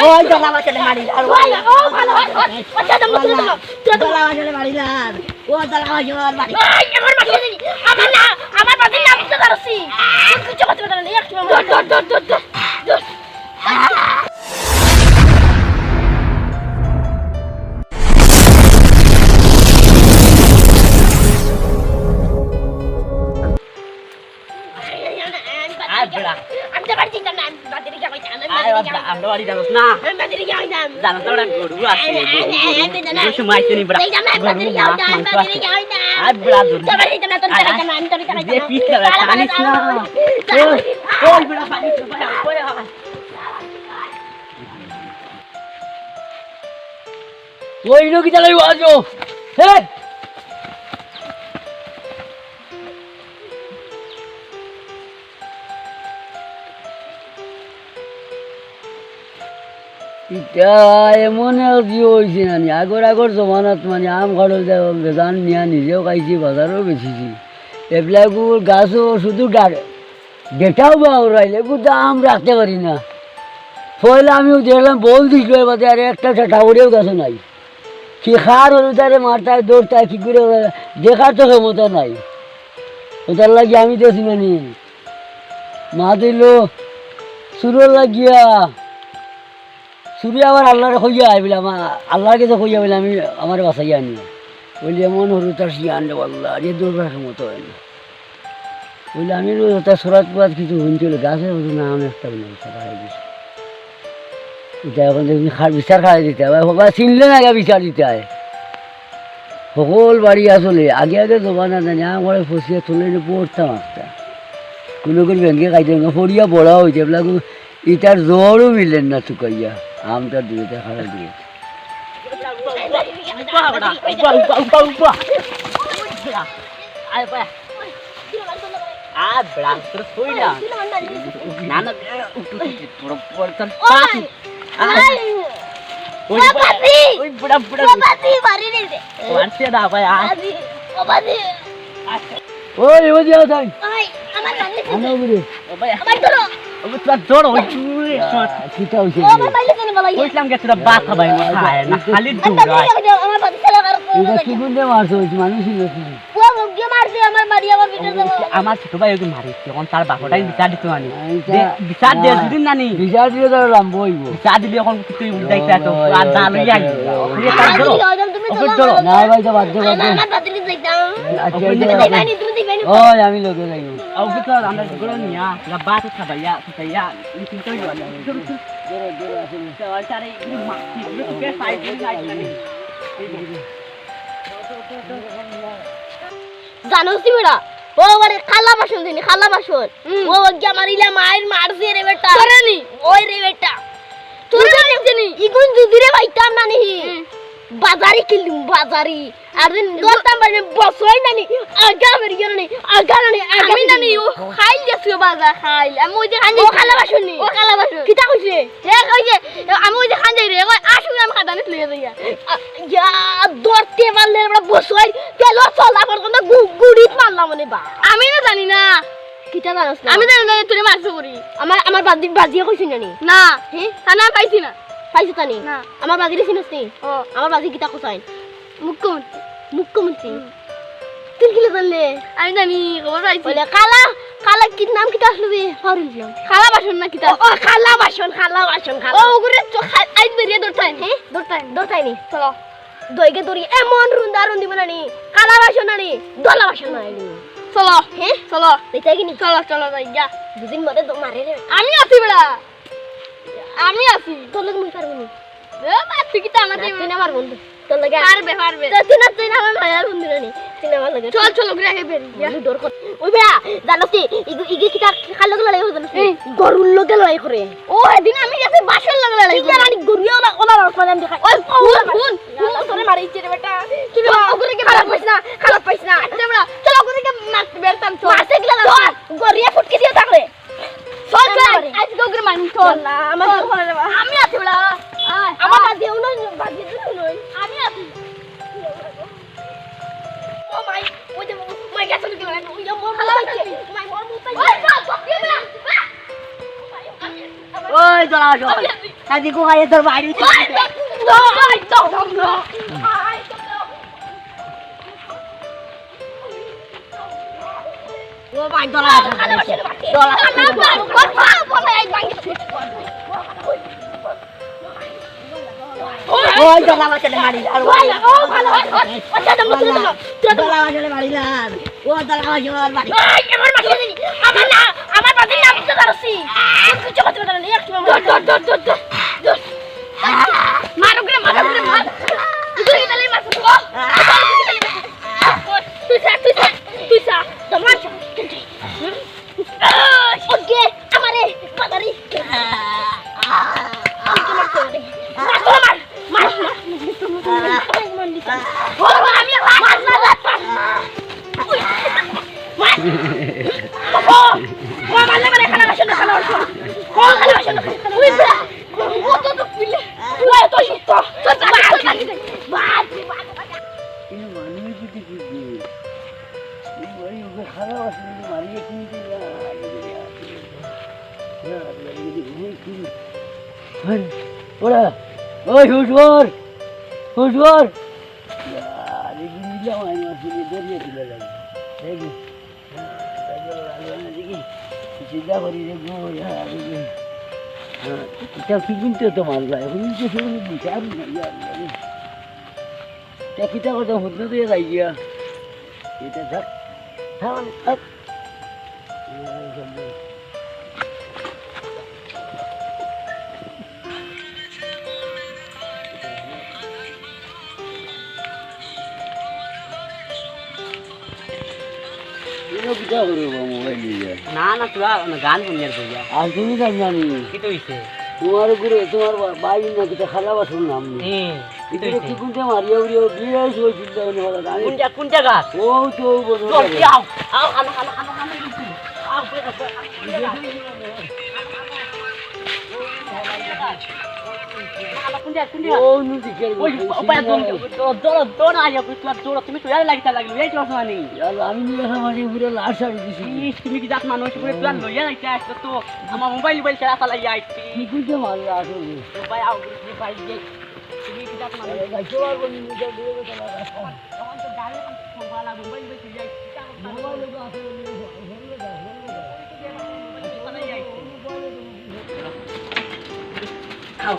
ওই দলাবা চলে মারিলা ও ভালো আচ্ছা তোমরা দলাবা চলে মারিলা ও দলাবা জোর মারি আমার মারি আমার না আমার বাড়ির নাম তো ধরছি কিছু কথা বলে না একটু দর আমরা বাড়ি যাবো না জানো তো গরু আছে গরু সময় আসেনি বড় ওই লোক চালাই আজো হ্যাঁ ইটা এমন হয়েছে নানি আগর জমানাত মানে আম ঘরের বেজান নিয়া নিজেও খাইছি বাজারও বেচিছি এবিলাকর গাছও শুধু ডেটাও বাউরাইলে কিন্তু আম রাখতে পারি না পয়লা আমিও দেখলাম বল দিছিল এবার আর একটা ঠাকুরেও গাছও নাই কি খার হলো তারে মারতায় দৌড়তায় কি করে দেখার তো ক্ষমতা নাই ওটার লাগে আমি দেখছি নানি মা দিল সুরের লাগিয়া সুরি আবার আল্লাহরে হইয়া আইবিলাম আল্লাহর কাছে হইয়া বলে আমি আমার বাসাই আনি বললি এমন হরু তার শিয়া আনলে আল্লাহ যে দৌড়ার মতো হয় না বললে আমি তার সরাত পাত কিছু শুনছিল গাছের হতো না আমি একটা বললাম সারা হয়ে গেছে এটা এখন দেখবি বিচার খাওয়াই দিতে হয় বাবা চিনলে না আগে বিচার দিতে হয় সকল বাড়ি আসলে আগে জমানা জানি আমার ফসিয়া তুলে পড়তাম একটা কোনো করে ব্যাংকে খাইতে ফরিয়া বড়া হয়েছে এগুলা ইটার জোরও মিলেন না চুকাইয়া আমটা দিয়েছে খারাপ দিয়েছে আমার ছোট ভাই মারিছে এখন তার বাপটাই বিচার দিতে মানি বিচার দিয়ে দুদিন নানি বিচার দিয়ে বিচার দিলে এখন আমি লোকে জানোস বেড়া ও আরে খালা বাসন দিনি খালা বাসন ও গিয়া মারিলা মায়ের মারছে রে বেটা করেনি ওই রে বেটা তুই জানিস ইগুন দুদিরে বাইতাম না নি বাজারি কিলুম বাজারি আর দিন দরতাম মানে বসই নানি আগা বেরিয়ে নানি আগা নানি আমি নানি ও খাইল গেছে বাজার খাইল আমি ওই যে খানি ও খালা বাসন নি ও খালা বাসন কিটা কইছে হে কইছে আমি ওই যে খান যাই রে কই আসু আমি খাদানে লইয়া যাইয়া ইয়া দরতে পারলে আমরা বসই তেল চলা পর্যন্ত গুড়িত মারলাম মানে বা আমি না জানি না কিটা জানোস না আমি জানি না তুই মারছ করি আমার বাজিয়ে কইছিস নানি না হে খানা পাইছি না পাইছো তানি না আমার বাজিরে চিনস নি ও আমার বাজি কিটা কইছাই মুখ্যমন্ত্রী তুই কি জানলে আমি জানি খবর পাইছি বলে খালা কি নাম কিটা আসলো রে ফারুল খালা বাসন না কিটা ও খালা বাসন ও ওগুরে আইজ বেরিয়ে দরতাই হে দরতাই নি চলো দইগে দড়ি এমন রুন্দি বানানি খালা বাসন নানি দলা বাসন নানি চলো হে চলো দেখাই কিনি চলো যাই যা দুদিন মধ্যে তো মারে রে আমি আছি বেড়া আমি আছি তোর লগে মুই পারবো নি এ বাচ্চা কিটা আমাদের তুই আমার বন্ধু তোর লগে পারবে তুই না আমার মায়ার বন্ধু নি তুই আমার লগে চল ঘুরে আগে বেরি আমি ডর কর ওই বেড়া জানোস ইগে কিটা খাল লগে লড়াই হতো না গরুর লগে লড়াই করে ও এদিন আমি গেছে বাসন লগে লড়াই করে রানী গরুয়া ওলা মানে আমি দেখাই ওই ফোন তোরে মারিছে রে বেটা তুই ওগুরে কি খারাপ পাইছ না আচ্ছা বেড়া চল ওগুরে কি মারতে বেরতাম চল মারতে গিলা গরিয়া ফুটকে দিয়ে থাকলে চল আজ গোগরে মান চল না আমার ঘরে যাবা আমি আছি বড়া আমার বাদিও না বাদি দিও আমি আছি ও মাই ওই যে মাই গেছে কি লাগে ওই মোর মাই মোর মুতাই ওই চল চল ওই চল আজি কো খাইয়ে তোর বাড়ি ও ভাই দলা ওই দলা বাচ্চাটা মারি আর ওই দলা বাচ্চাটা মারি না ও দলা বাচ্চাটা মারি ওরা ওই হুশবর হুশবর আরে গিয়ে আমি আসলে দরিয়ে তুলে লাগবে দেখি দেখি চিন্তা করি রে গো এটা কি কিনতে তো মারলা এখন তো সেগুলো বিচার কিতা কথা হতে দিয়ে যাই গিয়া এটা থাক থাক না না তোরা গান শুনিয়ার কইয়া আর তুমি জানি কি তো হইছে তোমার উপরে তোমার বাই না কিটা খারাপ শুনলাম কি তো কি কোনটা মারিয়া উড়িয়া বিয়ে হয়েছিল কোনটা কোনটা গাছ ও তো চল আও আও আনো আনো আনো আনো আও ও নুতি খেল ওই উপায় দোন আইয়া তোর তুমি তো লাগিতা লাগলো এই চল মানি আমি নিয়ে মারি পুরো লাশ ছাড়ি দিছি তুমি কি জাত মানুষ পুরো প্ল্যান লইয়া যাইতে আসতো তো আমার মোবাইল খেলা চালাই আইছি কি কোনটা মারলা আসলে ভাই আও ভাই তুমি কি জাত মানুষ গাইতে পারবো নি নিজে দিয়ে চলা রাস্তা তখন তো গাড়ি ফোনওয়ালা মোবাইল বেশি যাই মোবাইল তো আসলে আও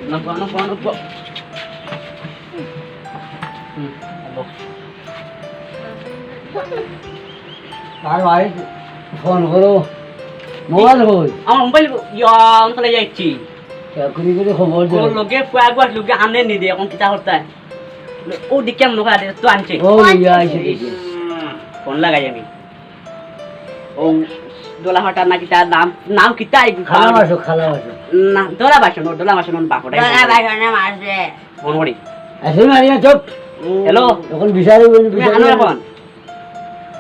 Nampak. আর ভাই ফোন করো মোবাইল কই আমার মোবাইল অন্তরে যাচ্ছি এখনই করে খবর দে ওর লোকে ফুয়াগুয়ার লোকে আনে নি দে এখন কিটা করতে ও দিকে কেমন লোক আদে তো আনছে ও ইয়া আইছে দেখি ফোন লাগাই আমি ও দোলা হটার না কিটা নাম কিটা খালা মাসো না দোলা বাসন দোলা বাসন বাপড়াই দোলা বাসনে মারছে ফোন করি আসলে মারিয়া চুপ হ্যালো এখন বিচারে আনো এখন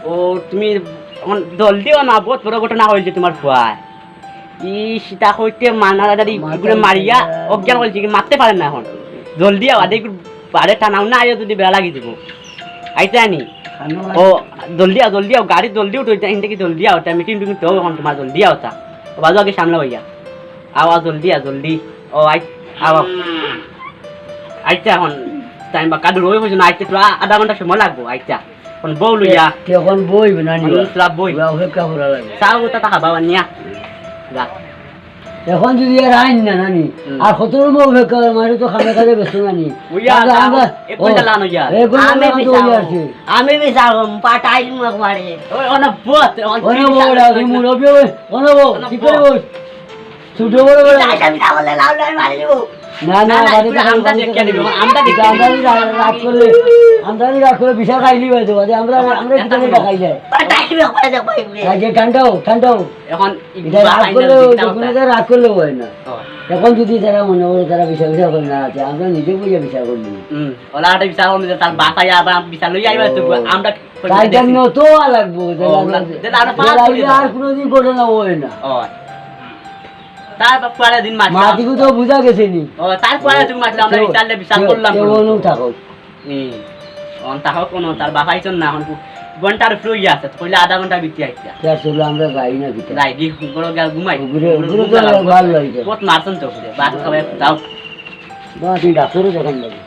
ও তুমি এখন জলদিও না বহুত বড় ঘটনা হয়েছে তোমার ফুয়ায় ই সীতা হইতে মানারা দাদি এগুলো মারিয়া অজ্ঞান বলছে কি মারতে পারেন না এখন জলদি আদে বাড়ে টানাও না আয়ো যদি বেলা লাগি দিব আইতে আনি ও জলদি আও গাড়ি জলদি উঠো ইনতে কি জলদি আও মিটিং মিটিং তো এখন তোমার জলদি আওতা বাজু আগে সামনে হইয়া আওয়া জলদি ও আও আইতে এখন টাইম বা কাদুর হয়ে হইছে না আইতে তো আধা ঘন্টা সময় লাগবো আইতা এখন বউ লইয়া এখন বইবে না নি তোরা বই অপেক্ষা করা লাগবে চাও তা খাবা নিয়া যা এখন যদি আর আইন না নানি আর কতর মো অপেক্ষা মারি তো খানা খাতে ব্যস্ত নানি আমি বিচার পাটাই মুখ মারে ওই অন বত অন বড় মুরবি অন কি করে বস ছোট বড় বড় বলে লাউ লাই মারি দিব না না আমরা দেখে নিব আমরা রাগ করে বিশাল খাইলি ভাই তো আমরা কিভাবে খাই যায় পাটাই মুখ মারে দেখো আগে ঠান্ডাও এখন রাগ করলে হয় না এখন যদি তারা মনে করে তারা বিচার করে না আছে আমরা নিজে বুঝে বিচার করবো ওলা একটা বিচার করলে তার বাসায় আবার বিচার লই আইবা তো আমরা তাই জন্য তো লাগবো আর কোনোদিন ঘটনা হয় না তারপর পরে দিন মাটিকে তো বুঝা গেছে নি তারপরে তুমি মারলে আমরা বিচারলে বিচার করলাম থাকো থাকো কোনো তার বাসাই চল না এখন ঘন্টার ফ্লো ইয়ে আছে কইলে আধা ঘন্টা বিতি আইতা আসলে আমরা যাই না ভিতরে যাই গি বড় গা ঘুমাই ওগুলো তো ভালো লাগে বহুত মারছেন তো বাদ খাবে দাও বা আপনি ডাক্তারও দেখান লাগে